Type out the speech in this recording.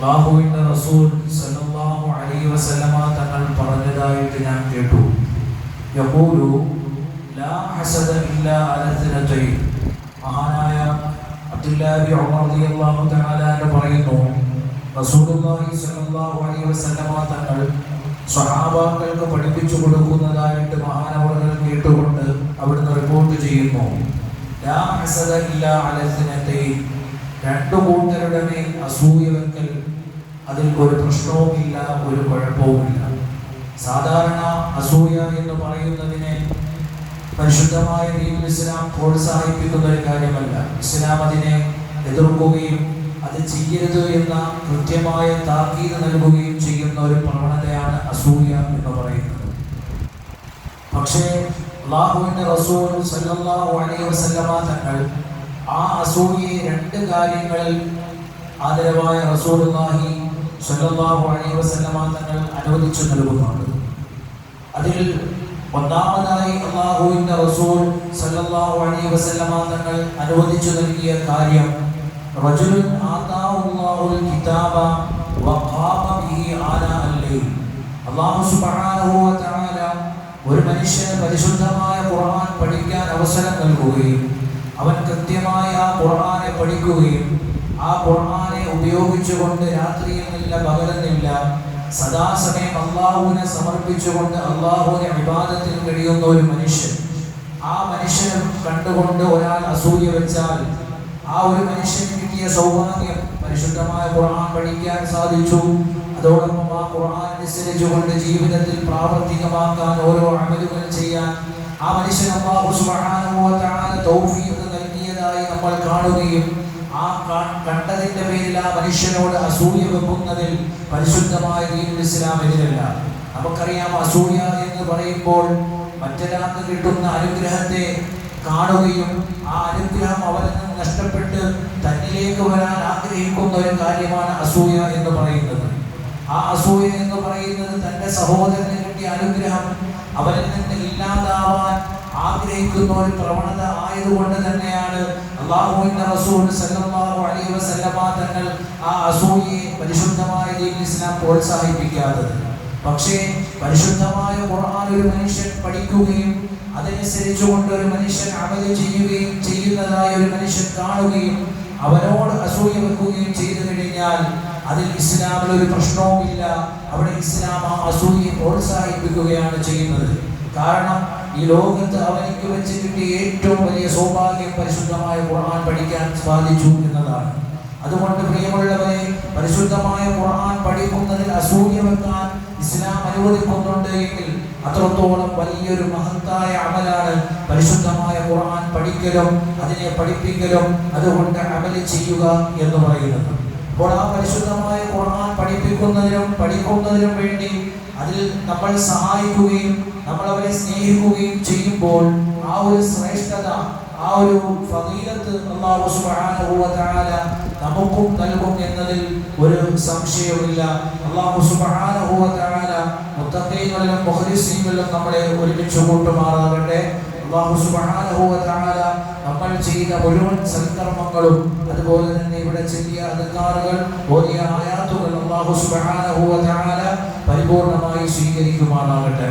അല്ലാഹുവിന്റെ റസൂൽ സല്ലല്ലാഹു അലൈഹി വസല്ലമ തങ്ങൾ പറഞ്ഞതായിട്ട് ഞാൻ കേട്ടു. യഖൂലു ലാ ഹസദ ഇല്ലാ അലാ സനതൈൻ. മഹാനായ അബ്ദുല്ലാഹി ഉമർ റളിയല്ലാഹു തആല പറയുന്നു, റസൂലുള്ളാഹി സ്വല്ലല്ലാഹു അലൈഹി വസല്ലമ തങ്ങൾ സ്വഹാബാക്കൾക്ക് പഠിപ്പിച്ചു കൊടുക്കുന്നതായിട്ട് മഹാനവറുകൾ കേട്ടുകൊണ്ട് അവിടുന്ന് റിപ്പോർട്ട് ചെയ്യുന്നു, ലാ ഹസദ ഇല്ലാ അലാ സനതൈൻ. രണ്ടു കൂട്ടരുടെ മേൽ അസൂയ വെക്കൽ അതിൽ ഒരു പ്രശ്നവുമില്ല, ഒരു കുഴപ്പവുമില്ല. സാധാരണ അസൂയ എന്ന് പറയുന്നതിനെ പരിശുദ്ധമായ ദീനുൽ ഇസ്ലാം പ്രോത്സാഹിപ്പിക്കുന്ന ഒരു കാര്യമല്ല. ഇസ്ലാം അതിനെ എതിർക്കുകയും അത് ചെയ്യരുത് എന്ന കൃത്യമായ താക്കീത് നൽകുകയും ചെയ്യുന്ന ഒരു പ്രവണതയാണ് അസൂയ എന്ന് പറയുന്നത്. പക്ഷേ അല്ലാഹുവിന്റെ റസൂൽ സല്ലല്ലാഹു അലൈഹി വസല്ലമ തങ്ങൾ ആ അസൂയയെ രണ്ട് കാര്യങ്ങളിൽ ആദരവായ റസൂലുള്ളാഹി സ്വല്ലല്ലാഹു അലൈഹി വസല്ലമ തങ്ങൾ അനുവദിച്ചു നൽകുന്നുണ്ട്. അതിൽ ഒന്നാമതായി അല്ലാഹുവിന്റെ റസൂൽ സല്ലല്ലാഹു അലൈഹി വസല്ലമ തങ്ങൾ അനുവദിച്ചു നൽകിയ കാര്യം, റജുലുൻ ആതാഹുല്ലാഹുൽ കിതാബ വഖാമ ബിഹി ആനാഅൽ ലൈൽ. അല്ലാഹു സുബ്ഹാനഹു വ തആല ഒരു മനുഷ്യന് പരിശുദ്ധമായ ഖുർആൻ പഠിക്കാൻ അവസരം നൽകുകയും അവൻ കൃത്യമായി ആ ഖുർആനെ പഠിക്കുകയും ആ ഖുർആനെ ഉപയോഗിച്ചുകൊണ്ട് രാത്രിയെന്നില്ല പകലെന്നില്ല സദാസമയം അല്ലാഹുവിനെ സമർപ്പിച്ചുകൊണ്ട് അല്ലാഹുവിനെ ഇബാദത്തിൽ കഴിയുന്ന ഒരു മനുഷ്യൻ, ആ മനുഷ്യനെ കണ്ടുകൊണ്ട് ഒരാൾ അസൂയ വെച്ചാൽ ആ ഒരു മനുഷ്യന് കിട്ടിയ സൗഭാഗ്യം പരിശുദ്ധമായ ഖുർആൻ പഠിക്കാൻ സാധിച്ചു, അതോടൊപ്പം ആ ഖുർആൻ അനുസരിച്ചുകൊണ്ട് ജീവിതത്തിൽ പ്രാവർത്തികമാക്കാൻ ഓരോ അമലുകൾ ചെയ്യാൻ ആ മനുഷ്യൻ അല്ലാഹു സുബ്ഹാനഹു വ തആല തൗഫീഖ് നൽകിയതായി നമ്മൾ കാണുകയും ആ കണ്ടതിന്റെ പേരിൽ ആ മനുഷ്യനോട് അസൂയ വെക്കുന്നതിൽ പരിശുദ്ധമായ ദീനുൽ ഇസ്ലാം എതിരല്ല. നമുക്കറിയാം, അസൂയ എന്ന് പറയുമ്പോൾ മറ്റൊരാൾക്ക് കിട്ടുന്ന അനുഗ്രഹത്തെ കാണുകയും ആ അനുഗ്രഹം അവരിൽ നിന്ന് നഷ്ടപ്പെട്ട് തന്നിലേക്ക് വരാൻ ആഗ്രഹിക്കുന്ന ഒരു കാര്യമാണ് അസൂയ എന്ന് പറയുന്നത്. ആ അസൂയ എന്ന് പറയുന്നത് തന്റെ സഹോദരന് കിട്ടിയ അനുഗ്രഹം അവരിൽ നിന്ന് ഇല്ലാതാവാൻ ആഗ്രഹിക്കുന്ന ഒരു പ്രവണത ആയതുകൊണ്ട് തന്നെയാണ് അല്ലാഹുവിന്റെ റസൂൽ സല്ലല്ലാഹു അലൈഹി വസല്ലമ തങ്ങൾ ആ അസൂയയെ പരിശുദ്ധമായ ദീനുൽ ഇസ്ലാം പ്രോത്സാഹിപ്പിക്കാത്തത്. പക്ഷേ പരിശുദ്ധമായ ഖുർആൻ ഒരു മനുഷ്യൻ പഠിക്കുകയും അതനുസരിച്ചുകൊണ്ട് ഒരു മനുഷ്യൻ അമൽ ചെയ്യുകയും ചെയ്യുന്നതായി ഒരു മനുഷ്യൻ കാണുകയും അവനോട് അസൂയ വെക്കുകയും ചെയ്തു കഴിഞ്ഞാൽ അതിൽ ഇസ്ലാമിൽ ഒരു പ്രശ്നവുമില്ല. അവിടെ ഇസ്ലാം ആ അസൂയയെ പ്രോത്സാഹിപ്പിക്കുകയാണ് ചെയ്യുന്നത്. കാരണം ഈ ലോകത്ത് അവനിക്ക് വെച്ച് കിട്ടിയ ഏറ്റവും വലിയ സൗഭാഗ്യം പരിശുദ്ധമായ ഖുർആൻ പഠിക്കാൻ സാധിച്ചു എന്നതാണ്. അതുകൊണ്ട് പ്രിയമുള്ളവരെ, പരിശുദ്ധമായ ഖുർആൻ പഠിക്കുന്നതിൽ അസൂയ വെക്കാൻ ഇസ്ലാം അനുവദിക്കുന്നുണ്ട് എങ്കിൽ അത്രത്തോളം വലിയൊരു മഹത്തായ അമലാണ് പരിശുദ്ധമായ ഖുർആൻ പഠിക്കലും അതിനെ പഠിപ്പിക്കലും അതുകൊണ്ട് അമൽ ചെയ്യുക എന്ന് പറയുന്നത്. അപ്പോൾ ആ പരിശുദ്ധമായ ഖുർആൻ പഠിക്കുന്നതിനും വേണ്ടി അതിൽ നമ്മൾ സഹായിക്കുകയും നമ്മൾ അവരെ സ്നേഹിക്കുകയും ചെയ്യുമ്പോൾ ആ ഒരു ശ്രേഷ്ഠത, ആ ഒരു ഫളീലത്ത് അല്ലാഹു സുബ്ഹാനഹു വ തആല നമുക്കും നൽകും എന്നതിൽ ഒരു സംശയവുമില്ല. അല്ലാഹു സുബ്ഹാനഹു വ തആല മുത്തഖീകളിലും മുഖ്ലിസീകളിലും നമ്മളെ ഒരുമിച്ച് കൂട്ടുമാറാകട്ടെ. അല്ലാഹു സുബ്ഹാനഹു വ തആല നമ്മൾ ചെയ്ത മുഴുവൻ സൽക്കർമ്മങ്ങളും അതുപോലെ തന്നെ ഇവിടെ ചെറിയ അദ്കാറുകൾ, ഓതിയ ആയാത്തുകൾ അല്ലാഹു സുബ്ഹാനഹു വ തആല പരിപൂർണമായി സ്വീകരിക്കുമാറാകട്ടെ.